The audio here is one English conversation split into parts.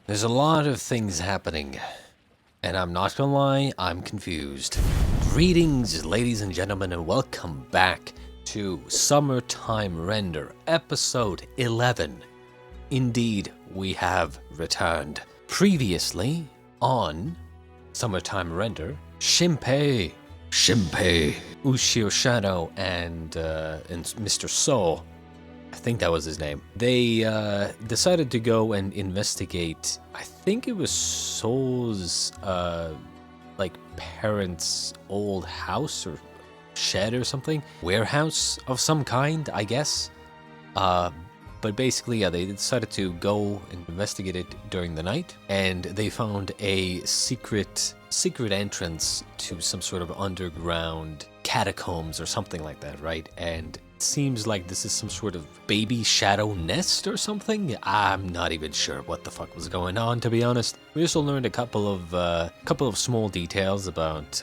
There's a lot of things happening, and I'm not gonna lie, I'm confused. Greetings, ladies and gentlemen, and welcome back to Summertime Render, episode 11. Indeed, we have returned. Previously on Summertime Render, Shinpei, Ushio Shadow, and Mr. Soul, I think that was his name. They decided to go and investigate. I think it was Soul's like parents' old house or shed or something, warehouse of some kind, I guess. But basically, yeah, they decided to go and investigate it during the night, and they found a secret entrance to some sort of underground catacombs or something like that, right? And it seems like this is some sort of baby shadow nest or something. I'm not even sure what the fuck was going on, to be honest. We also learned a couple of small details about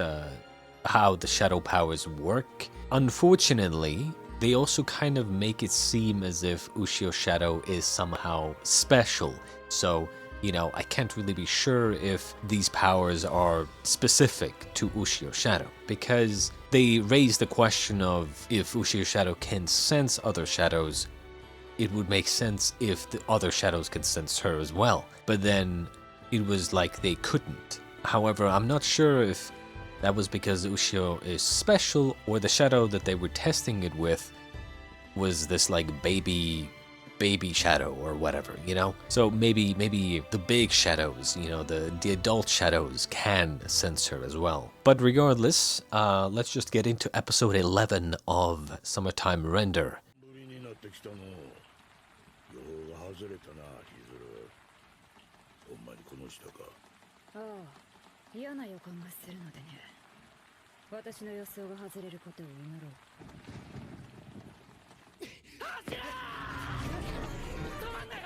how the shadow powers work. Unfortunately, they also kind of make it seem as if Ushio Shadow is somehow special. So, you know, I can't really be sure if these powers are specific to Ushio Shadow, because they raise the question of if Ushio Shadow can sense other shadows, it would make sense if the other shadows can sense her as well. But then it was like they couldn't. However, I'm not sure if that was because Ushio is special, or the shadow that they were testing it with was this like baby shadow or whatever, you know? So maybe the big shadows, you know, the adult shadows can sense her as well. But regardless, let's just get into episode 11 of Summertime Render.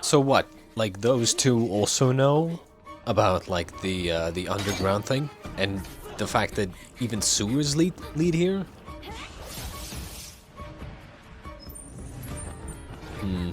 So what? Like those two also know about like the underground thing, and the fact that even sewers lead here? Hmm.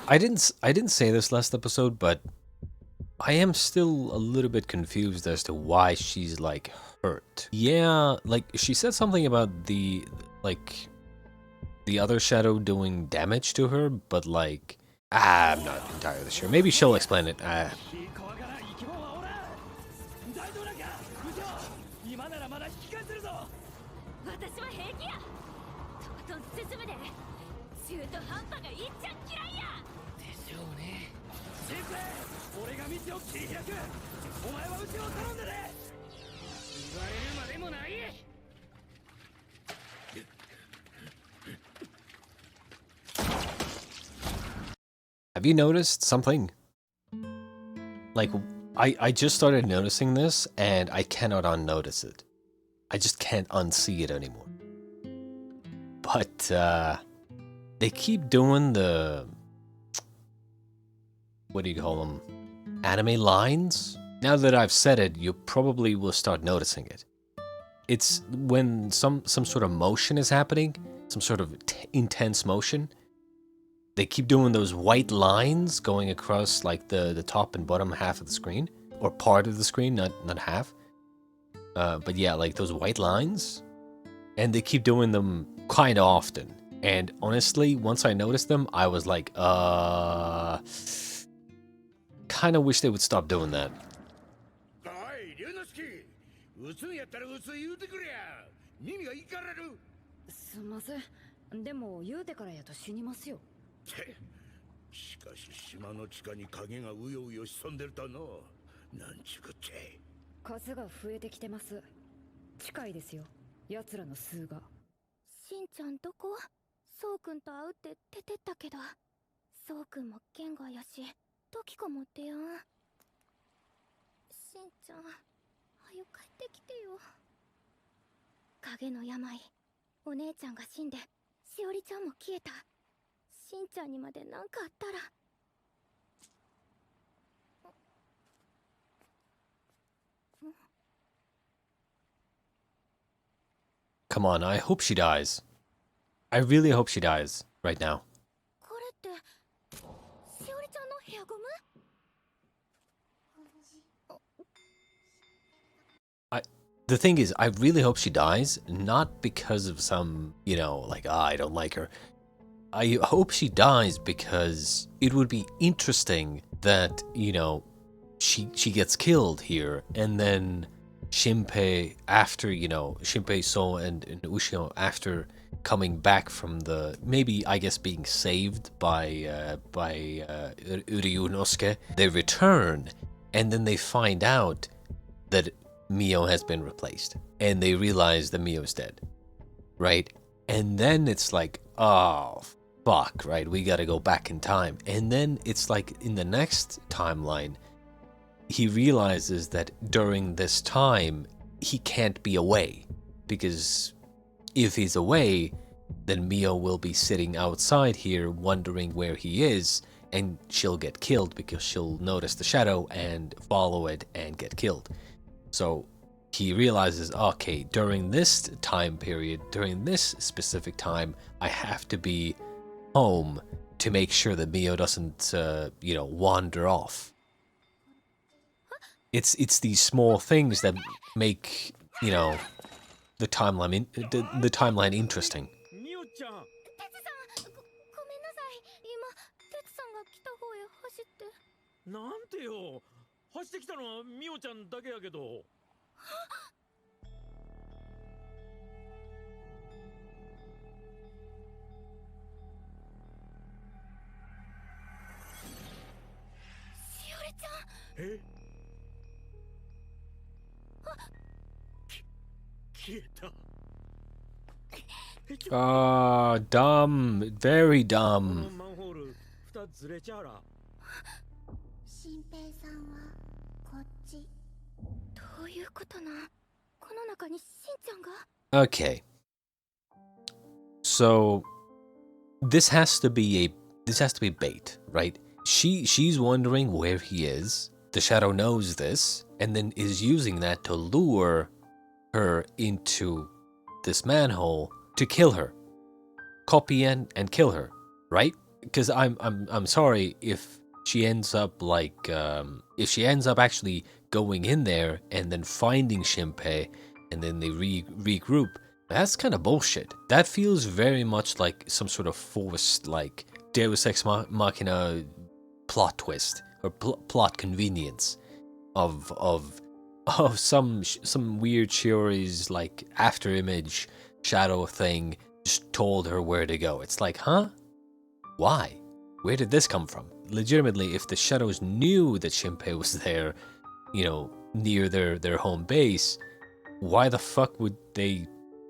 I didn't say this last episode, but I am still a little bit confused as to why she's like hurt. Yeah, like she said something about the other shadow doing damage to her, but like I'm not entirely sure. Maybe she'll explain it. Have you noticed something? Like, I just started noticing this, and I cannot unnotice it. I just can't unsee it anymore. But, they keep doing the... what do you call them? Anime lines? Now that I've said it, you probably will start noticing it. It's when some sort of motion is happening, some sort of intense motion. They keep doing those white lines going across like the top and bottom half of the screen, or part of the screen, not half. But yeah, like those white lines, and they keep doing them kind of often. And honestly, once I noticed them, I was like, kind of wish they would stop doing that. んちゃん、はよ帰ってきてよ。影の病、お姉ちゃんが死んで、しおりちゃんも消えた。しんちゃんにまで何かあったら。Come on, I hope she dies. I really hope she dies right now. これって、しおりちゃんのヘアゴム？ The thing is, I really hope she dies, not because of some, you know, like, I don't like her. I hope she dies because it would be interesting that, you know, she gets killed here, and then Shinpei, after, you know, Shinpei So and Ushio, after coming back from the, maybe, I guess, being saved by Uryunosuke, they return, and then they find out that Mio has been replaced, and they realize that Mio's dead, right? And then it's like, oh, fuck, right? We gotta go back in time. And then it's like in the next timeline, he realizes that during this time, he can't be away, because if he's away, then Mio will be sitting outside here wondering where he is, and she'll get killed because she'll notice the shadow and follow it and get killed. So he realizes, okay, during this time period, during this specific time, I have to be home to make sure that Mio doesn't, you know, wander off. It's these small things that make, you know, the timeline the timeline interesting. テツさん、ごめんなさい。今、テツさんが来た方へ走って。なんてよ。走ってきたのはミオちゃんだけやけど。しおりちゃん。え？消えた。Dumb. Very この dumb. マンホール蓋ずれちゃうら。新平さんはこっち。どういうことな？この中にしんちゃんが？ Okay. So this has to be bait, right? She's wondering where he is. The shadow knows this and then is using that to lure her into this manhole to kill her. Copy and kill her, right? Because I'm sorry if she ends up like if she ends up actually going in there and then finding Shinpei and then they regroup. That's kind of bullshit. That feels very much like some sort of forced, like, Deus Ex Machina plot twist or plot convenience of some weird Shiori's like after image shadow thing just told her where to go. It's like, huh? Why? Where did this come from? Legitimately, if the shadows knew that Shinpei was there, you know, near their home base, why the fuck would they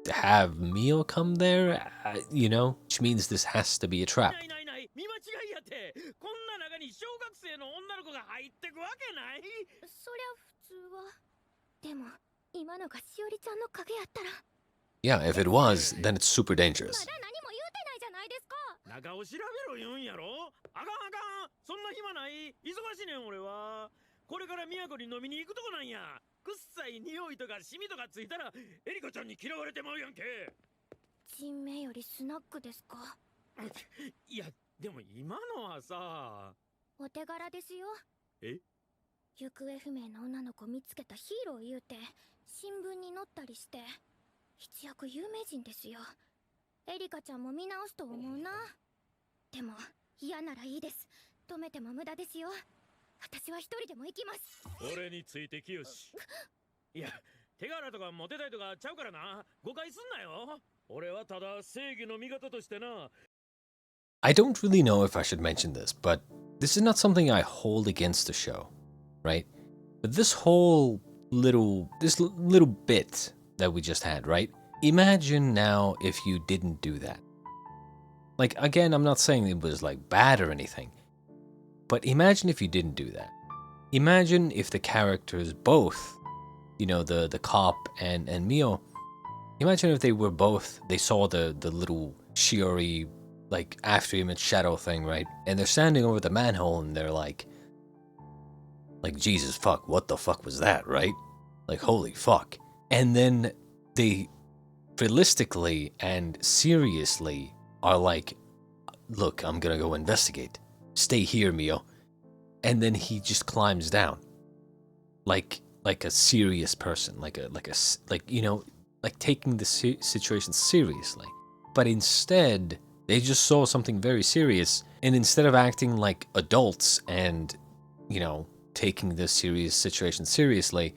have Mio come there? You know, which means this has to be a trap. ないないない。見間違いやって。こんな中に小学生の女の子が入ってくわけない。そりゃ普通は。でも、今のがしおりちゃんの影やったら。Yeah, if it was, then it's super dangerous. まだ何も言うてないじゃないですか。中を調べろ言うんやろ。あかんあかん。そんな暇ない。忙しいねん俺は。これから都に飲みに行くとこなんや。くっさい匂いとかシミとかついたらエリカちゃんに嫌われてまうやんけ。人名よりスナックですか？いやでも今のはさ。お手柄ですよ。え？行方不明の女の子見つけたヒーロー言うて新聞に載ったりして一躍有名人ですよ。エリカちゃんも見直すと思うな。でも嫌ならいいです。止めても無駄ですよ。私は一人でも行きます。俺についてきよし。いや、手柄とかモテたいとかちゃうからな。誤解すんなよ。俺はただ正義の味方としてな。I don't really know if I should mention this, but this is not something I hold against the show, right? But this little bit that we just had, right? Imagine now if you didn't do that. Like, again, I'm not saying it was like bad or anything, but imagine if you didn't do that. imagine if the characters both, the cop and Mio, imagine if they were both, they saw the little Shiori, like, after image shadow thing, right? And they're standing over the manhole and they're like, Jesus fuck, what the fuck was that, right? Like, holy fuck. And then they realistically and seriously are like, look, I'm gonna go investigate. Stay here, Mio. And then he just climbs down. Like a serious person, like taking the situation seriously. But instead, they just saw something very serious, and instead of acting like adults and, taking this serious situation seriously,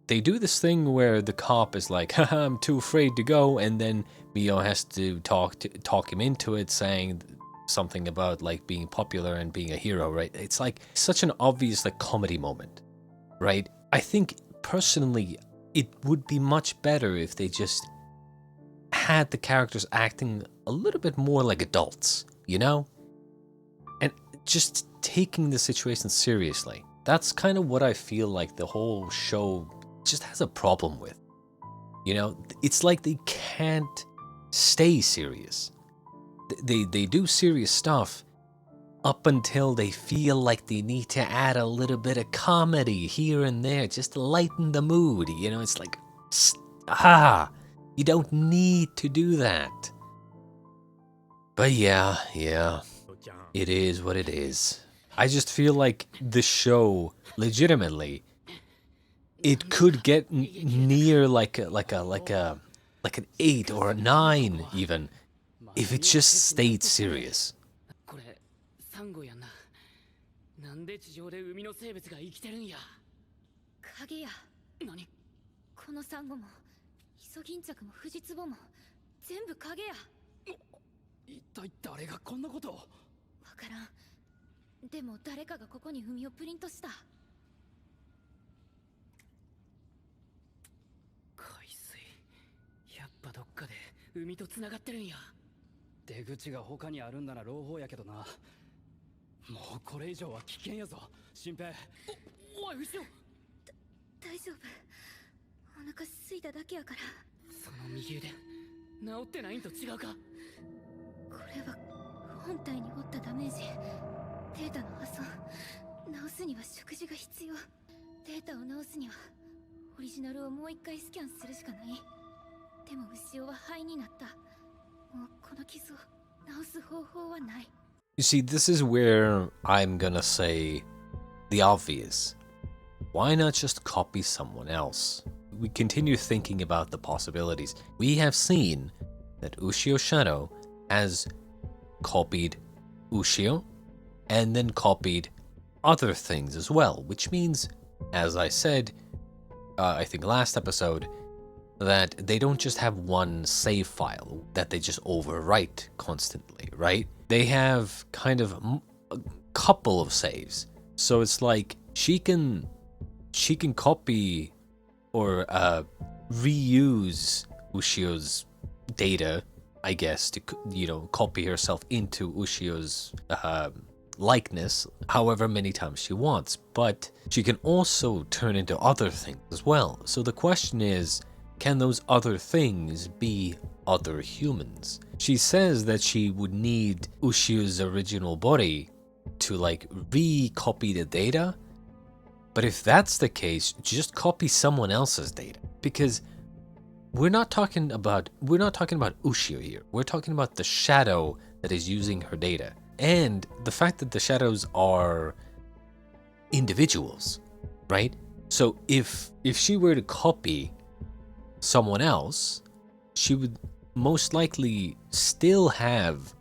they do this thing where the cop is like, haha, I'm too afraid to go, and then Mio has to talk him into it, saying something about like being popular and being a hero, right? It's like such an obvious like comedy moment, right? I think personally it would be much better if they just had the characters acting a little bit more like adults, and just taking the situation seriously. That's kind of what I feel like the whole show just has a problem with. It's like they can't stay serious. They do serious stuff up until they feel like they need to add a little bit of comedy here and there just to lighten the mood. It's like, you don't need to do that. But yeah, it is what it is. I just feel like the show, legitimately, it could get near like an 8 or a 9 even, if it just stayed serious. これサンゴやんな。なんで地上で海の生物が生きてるんや。影や。何？このサンゴもイソギンチャクもフジツボも全部影や。一体誰がこんなことを？わからん。でも誰かがここに海をプリントした。海水。やっぱどっかで海と繋がってるんや。出口が他にあるんなら朗報やけどな。もうこれ以上は危険やぞ、新平。おい、後ろ。大丈夫。お腹空いただけやから。その右腕、治ってないんと違うか？これは本体に負ったダメージ。データの破損。治すには食事が必要。データを治すにはオリジナルをもう一回スキャンするしかない。でも牛尾は灰になった。もうこの傷を治す方法はない。You see, this is where I'm gonna say the obvious. Why not just copy someone else? We continue thinking about the possibilities. We have seen that Ushio Shadow has copied Ushio and then copied other things as well, which means, as I said, I think last episode, that they don't just have one save file that they just overwrite constantly, right? They have kind of a couple of saves. So it's like she can copy or reuse Ushio's data, I guess, to copy herself into Ushio's likeness however many times she wants, but she can also turn into other things as well. So the question is, can those other things be other humans? She says that she would need Ushio's original body to like recopy the data, but if that's the case, just copy someone else's data, because we're not talking about Ushio here. We're talking about the shadow that is using her data, and the fact that the shadows are individuals, right? So if she were to copy someone else, she would most likely still have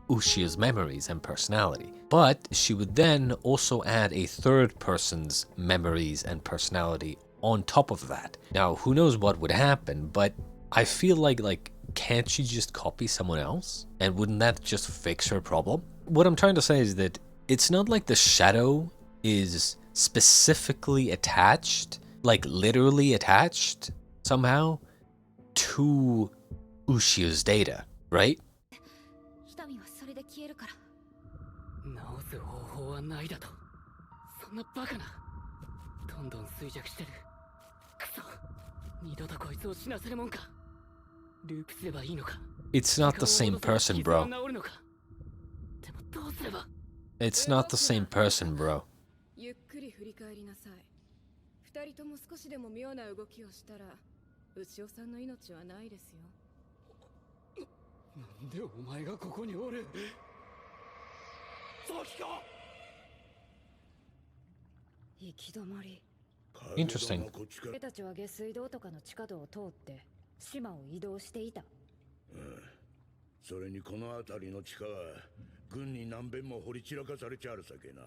Ushio's memories and personality, but she would then also add a third person's memories and personality on top of that. Now, who knows what would happen, but I feel like can't she just copy someone else? And wouldn't that just fix her problem? What I'm trying to say is that it's not like the shadow is specifically attached, like literally attached somehow to Ushio's data, right? 治す方法はないだと。そんなバカな。どんどん衰弱してる。クソ。二度とこいつを死なせるもんか。ループすればいいのか。 It's not the same person, bro. 治るのか。でもどうすれば。 It's not the same person, bro. ゆっくり振り返りなさい。二人とも少しでも妙な動きをしたら、牛尾さんの命はないですよ。なんでお前がここにおる。そう聞こう。行き止まり。 Interesting. 俺たちは下水道とかの地下道を通って島を移動していた。それにこの辺りの地下は軍に何遍も掘り散らかされちゃるさけな。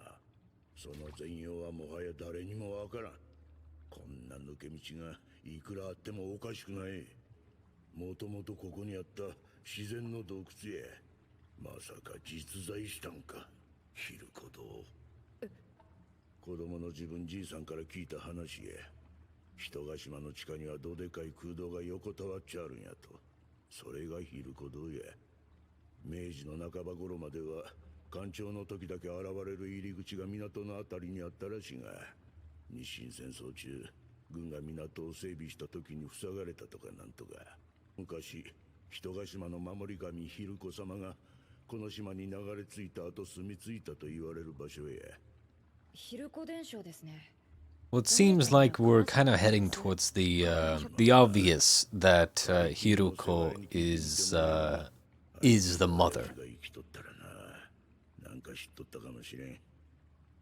その全容はもはや誰にもわからん。こんな抜け道がいくらあってもおかしくない。もともとここにあった自然の洞窟へ。まさか実在したんか、ヒルコ堂。子供の自分じいさんから聞いた話へ。人ヶ島の地下にはどでかい空洞が横たわっちゃるんやと。それがヒルコ堂や。明治の半ば頃までは干潮の時だけ現れる入り口が港のあたりにあったらしいが、日清戦争中軍が港を整備した時に塞がれたとかなんとか。昔人ヶ島の守り神ヒルコ様がこの島に流れ着いた後住み着いたと言われる場所へ。ヒルコ伝承ですね。 Well, it seems like we're kind of heading towards the obvious that Hiruko is the mother. なんか知っとったかもしれん。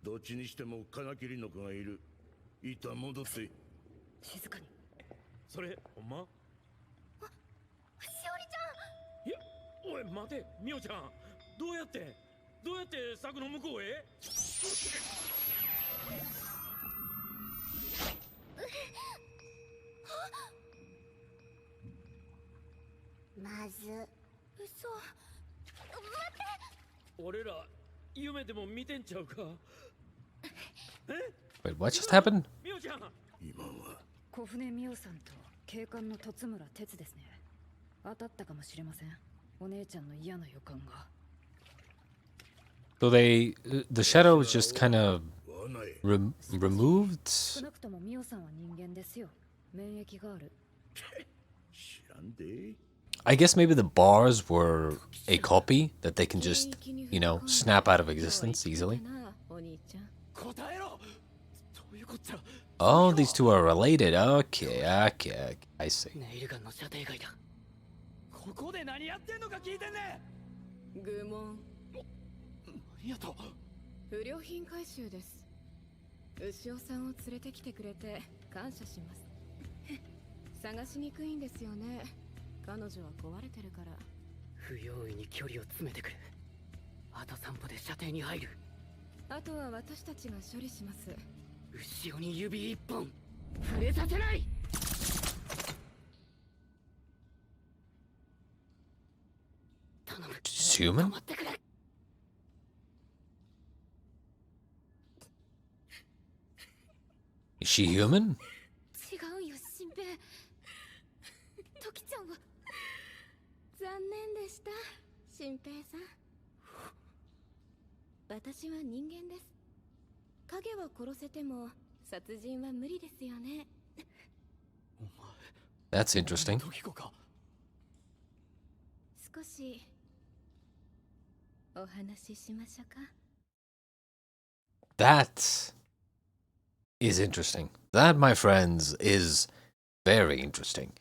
どっちにしてもカナキリの子がいる。いた戻って。静かに。それほんま？しおりちゃん。いや、おい待て、みおちゃん。どうやって柵の向こうへ？まず。嘘。俺ら夢でも見てんちゃうか？え？ Wait, what just happened? みおちゃん。今は小船美桜さんと警官の戸村哲ですね。当たったかもしれません。お姉ちゃんの嫌な予感が。 So the shadow was just kind of わない。 removed. 少なくとも美桜さんは人間ですよ。免疫がある。知らんで。 I guess maybe the bars were a copy that they can just, snap out of existence easily. お兄ちゃん。答えろ。どういうこっちゃ。 Oh, these two are related. Okay, I see. ネイルガンの射程外だ。ここで何やってんのか聞いてんね。愚問。何やと。不良品回収です。牛尾さんを連れてきてくれて感謝します。探しにくいんですよね。彼女は壊れてるから。不用意に距離を詰めてくる。あと3歩で射程に入る。あとは私たちが処理します。後ろに指一本触れさせない。頼む。 She's human? 止まってくれ。 Is she human? 違うよ、新平。トキちゃんは。残念でした、新平さん。私は人間です。影は殺せても殺人は無理ですよね。 That's interesting. 時子か。少しお話ししましょうか。 That is interesting. That, my friends, is very interesting.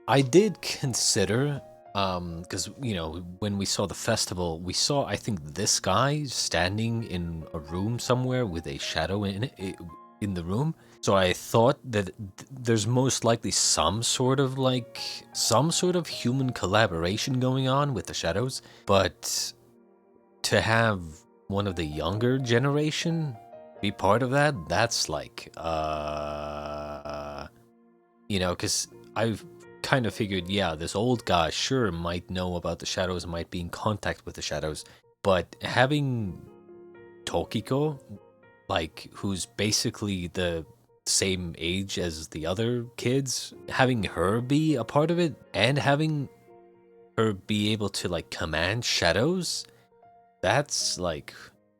I did consider, because, when we saw the festival, we saw, I think, this guy standing in a room somewhere with a shadow in the room. So I thought that there's most likely some sort of human collaboration going on with the shadows. But to have one of the younger generation be part of that, that's like, because I've kind of figured, yeah, this old guy sure might know about the shadows, might be in contact with the shadows, but having Tokiko, who's basically the same age as the other kids, having her be a part of it and having her be able to command shadows, that's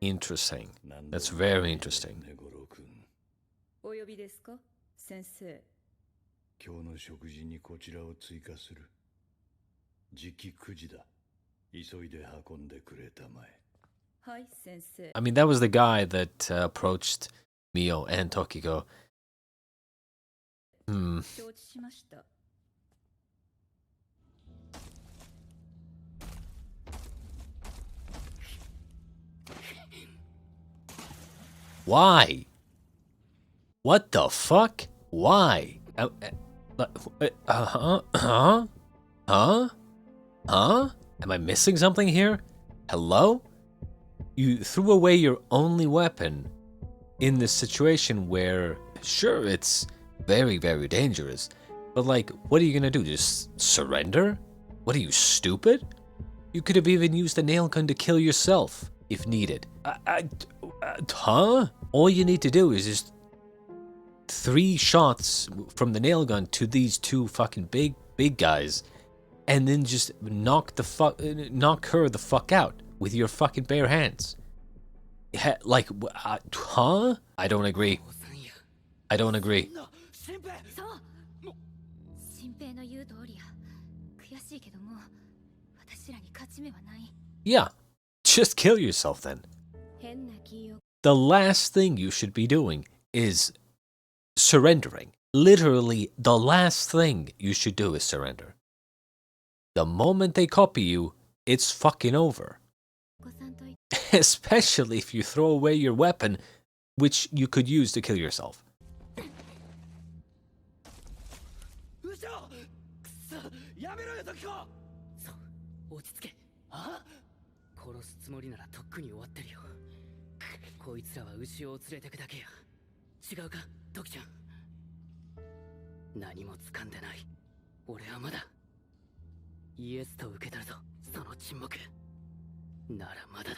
interesting. That's very interesting. 呼びですか、先生。今日の食事にこちらを追加する。時期9時だ。急いで運んでくれたまえ。はい、先生。 I mean, that was the guy that approached Mio and Tokiko. 承知しました。 Why? What the fuck? Why? Huh? Am I missing something here? Hello? You threw away your only weapon in this situation where, sure, it's very, very dangerous, but like, what are you gonna do? Just surrender? What are you, stupid? You could have even used a nail gun to kill yourself if needed. Huh? All you need to do is just 3 shots from the nail gun to these 2 fucking big guys, and then just knock her the fuck out with your fucking bare hands. Like, huh? I don't agree. I don't agree. そう。新平の言う通りや。悔しいけども、私らに勝ち目はない。 Yeah, just kill yourself then. 変な気を。 The last thing you should be doing is surrendering. Literally, the last thing you should do is surrender. The moment they copy you, it's fucking over. お子さんとい Especially if you throw away your weapon, which you could use to kill yourself. うしょ。くそ、やめろよ、時子。そう、落ち着け。あ？殺すつもりならとっくに終わってるよ。こいつらは牛を連れてくだけや。違うか、時ちゃん。何も掴んでない。俺はまだ。イエスと受け取るぞ、その沈黙。ならまだだ。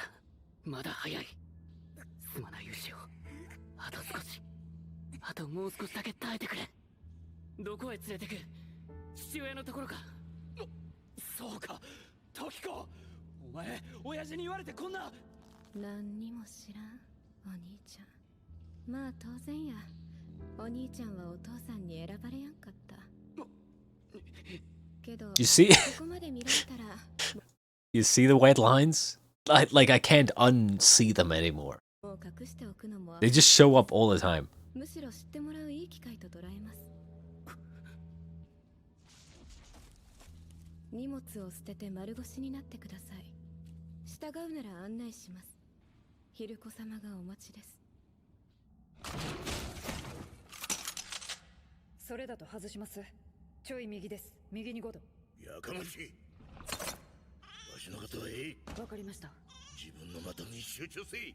まだ早い。すまない牛を。あと少し。あともう少しだけ耐えてくれ。どこへ連れてく？父親のところか。そうか、時子。お前、親父に言われてこんな。何にも知らん、お兄ちゃん。まあ当然や。お兄ちゃんはお父さんに選ばれやんかった。けど、 You see? ここまで見られたら、 You see the white lines? Like, I can't unsee them anymore. もう隠しておくのも、 They just show up all the time. むしろ知ってもらういい機会と捉えます。荷物を捨てて丸腰になってください。従うなら案内します。ヒルコ様がお待ちです。それだと外します。ちょい右です。右に5度。やかましい。わしのことはええ。わかりました。自分の的に集中せい。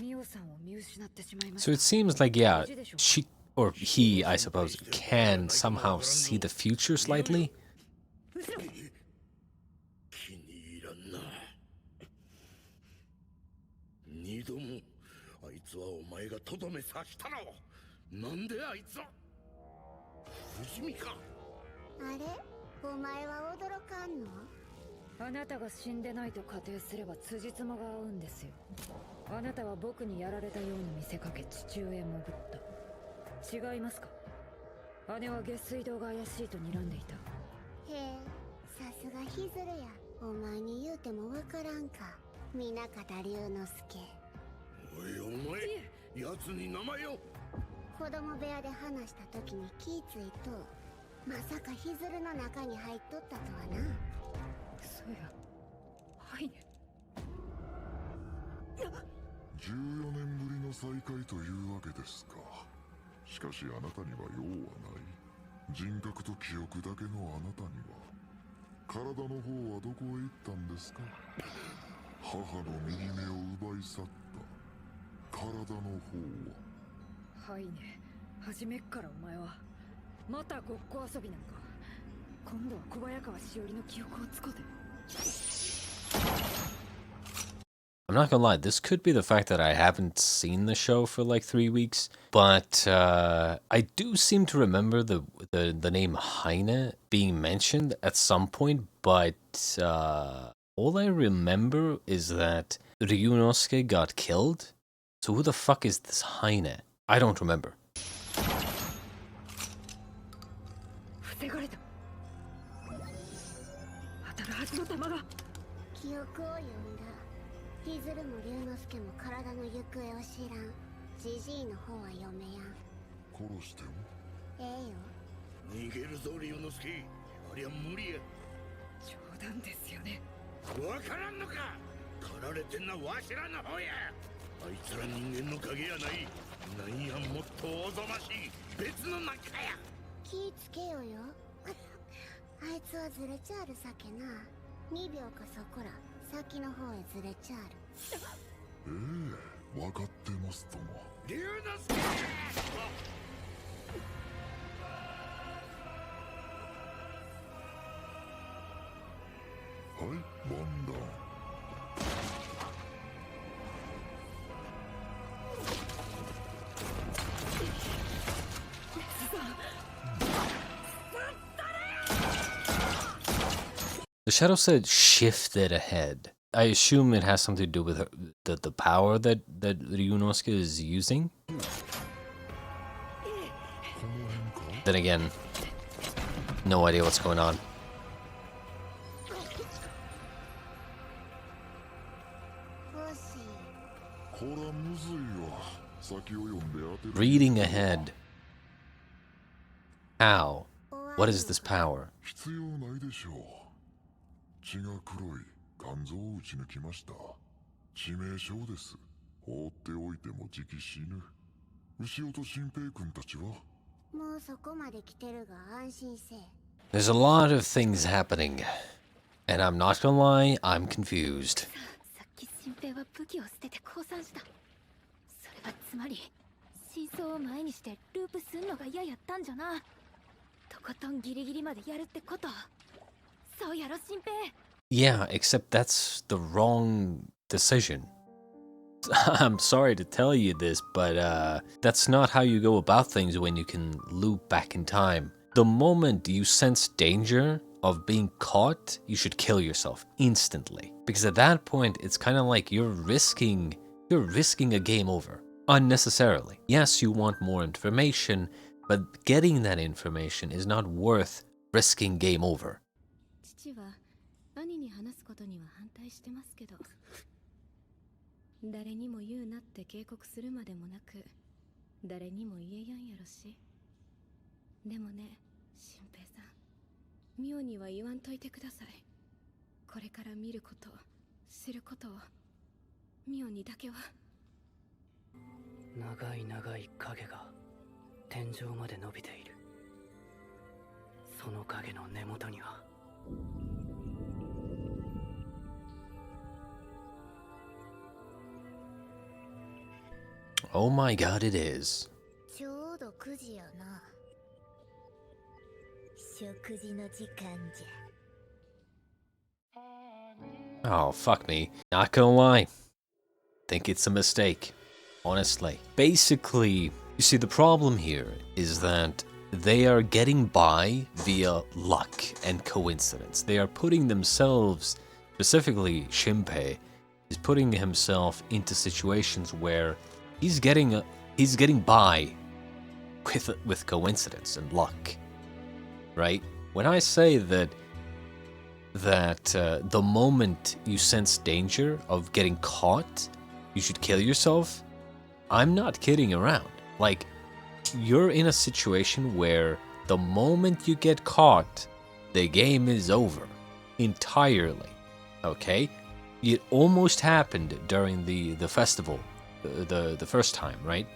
ミオさんを見失ってしまいまし So た。 it seems like, yeah, she, or he, I suppose, can somehow see the future slightly. 気に入らんな。二度もあいつはお前がとどめさしたろ。なんであいつは不死身か。あれ、お前は驚かんの？あなたが死んでないと仮定すれば辻褄が合うんですよ。あなたは僕にやられたように見せかけ父親へ潜った。違いますか？姉は下水道が怪しいと睨んでいた。へえ、さすがヒズルや。お前に言うてもわからんか。南方龍之介。おいお前、奴に名前を。子供部屋で話した時に気ぃついと、まさかヒズルの中に入っとったとはな。そうや。はいね。14年ぶりの再会というわけですか。しかしあなたには用はない。人格と記憶だけのあなたには。体の方はどこへ行ったんですか？母の右目を奪い去った体の方は。はいね。初めっからお前はまたごっこ遊びなんか。今度は小早川しおりの記憶をつこで。 I'm not gonna lie, this could be the fact that I haven't seen the show for like 3 weeks, but I do seem to remember the name Heine being mentioned at some point, but all I remember is that Ryunosuke got killed. So who the fuck is this Heine? I don't remember. 防がれた。当たるはずの弾が。記憶を読んだ。ヒズルも龍之介も体の行方を知らん。ジジイの方は読めやん。殺してもええよ。逃げるぞ龍之介。ありゃ無理や。冗談ですよね。わからんのか。狩られてんのはわしらの方や。あいつら人間の影やない。なんやもっとおぞましい別の中や。気ぃつけよよ。あいつはずれちゃあるさけな。2秒かそこら先の方へずれちゃある。ええ、分かってますとも。龍之介。はい、ワンダウン。The shadow said shifted ahead. I assume it has something to do with the power that Ryunosuke is using. Then again, no idea what's going on. Reading ahead. How? What is this power? 必要ないでしょう。血が黒い肝臓を撃ち抜きました。致命傷です。放っておいてもじき死ぬ。牛尾と新平君たちはもうそこまで来てるが安心せえ。There's a lot of things happening, and I'm not gonna lie, I'm confused. さっき新平は武器を捨てて降参した。それはつまり真相を前にしてループすんのが嫌やったんじゃな。とことんギリギリまでやるってこと。そうやろ新平。Yeah, except that's the wrong decision. I'm sorry to tell you this, but that's not how you go about things when you can loop back in time. The moment you sense danger of being caught, you should kill yourself instantly. Because at that point, it's kind of like you're risking a game over unnecessarily. Yes, you want more information, but getting that information is not worth risking game over. 父は兄に話すことには反対してますけど、誰にも言うなって警告するまでもなく、誰にも言えやんやろし。でもね、新平さん、妙には言わんといてください。これから見ること、知ることを、妙にだけは。長い長い影が天井まで伸びている。その影の根元にはOh my god, it is. ちょうど9時やな。食事の時間じゃ。Oh, fuck me. Not gonna lie. Think it's a mistake. Honestly. Basically, you see, the problem here is that they are getting by via luck and coincidence. They are putting themselves, specifically Shinpei, is putting himself into situations where he's getting by with coincidence and luck, right? When I say that the moment you sense danger of getting caught, you should kill yourself, I'm not kidding around. Like, you're in a situation where the moment you get caught, the game is over entirely. Okay? It almost happened during the festival, the first time, right?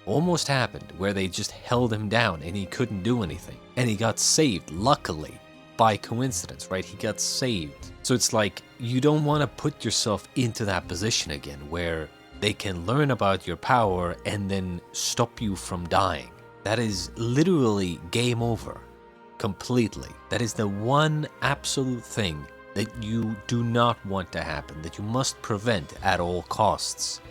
Almost happened where they just held him down and he couldn't do anything. And he got saved, luckily, by coincidence, right? He got saved. So it's like, you don't want to put yourself into that position again where they can learn about your power and then stop you from dying. That is literally game over. Completely. That is the one absolute thing that you do not want to happen, that you must prevent at all costs.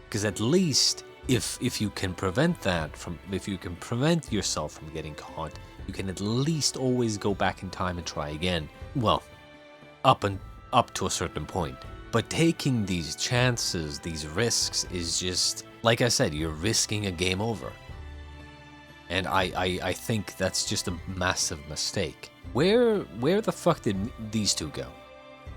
Because at least if you can prevent that from, if you can prevent yourself from getting caught, you can at least always go back in time and try again. Well, up to a certain point. But taking these chances, these risks, is just, like I said, you're risking a game over. And I think that's just a massive mistake. Where the fuck did these two go?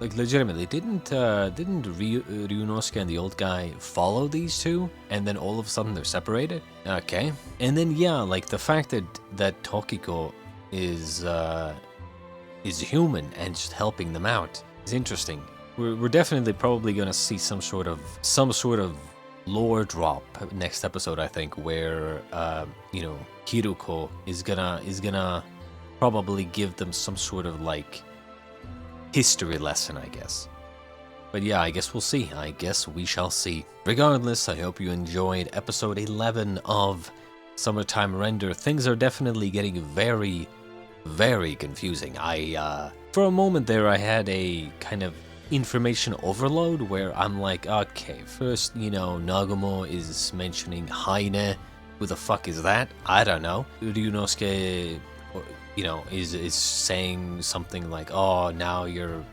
Like, legitimately, didn't Ryunosuke and the old guy follow these two, and then all of a sudden they're separated? Okay. And then yeah, like the fact that Tokiko is human and just helping them out is interesting. We're definitely probably gonna see some sort of lore drop next episode, I think, where you know, Kiruko is gonna probably give them some sort of like history lesson, I guess. But yeah, I guess we'll see. I guess we shall see. Regardless, I hope you enjoyed episode 11 of Summertime Render. Things are definitely getting very, very confusing. For a moment there, I had a kind of information overload where I'm like, okay, first, you know, Nagumo is mentioning Haine. Who the fuck is that? I don't know. Ryunosuke, you know, is saying something like, oh, now you're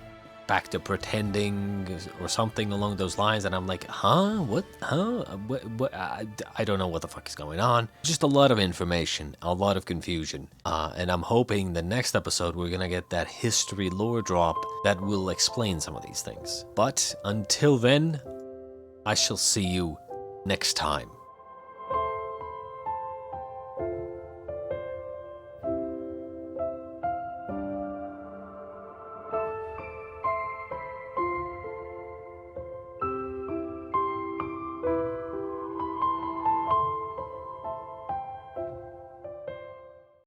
back to pretending, or something along those lines, and I'm like, huh? What? Huh? What? I don't know what the fuck is going on. Just a lot of information, a lot of confusion, and I'm hoping the next episode we're gonna get that history lore drop that will explain some of these things. But until then, I shall see you next time.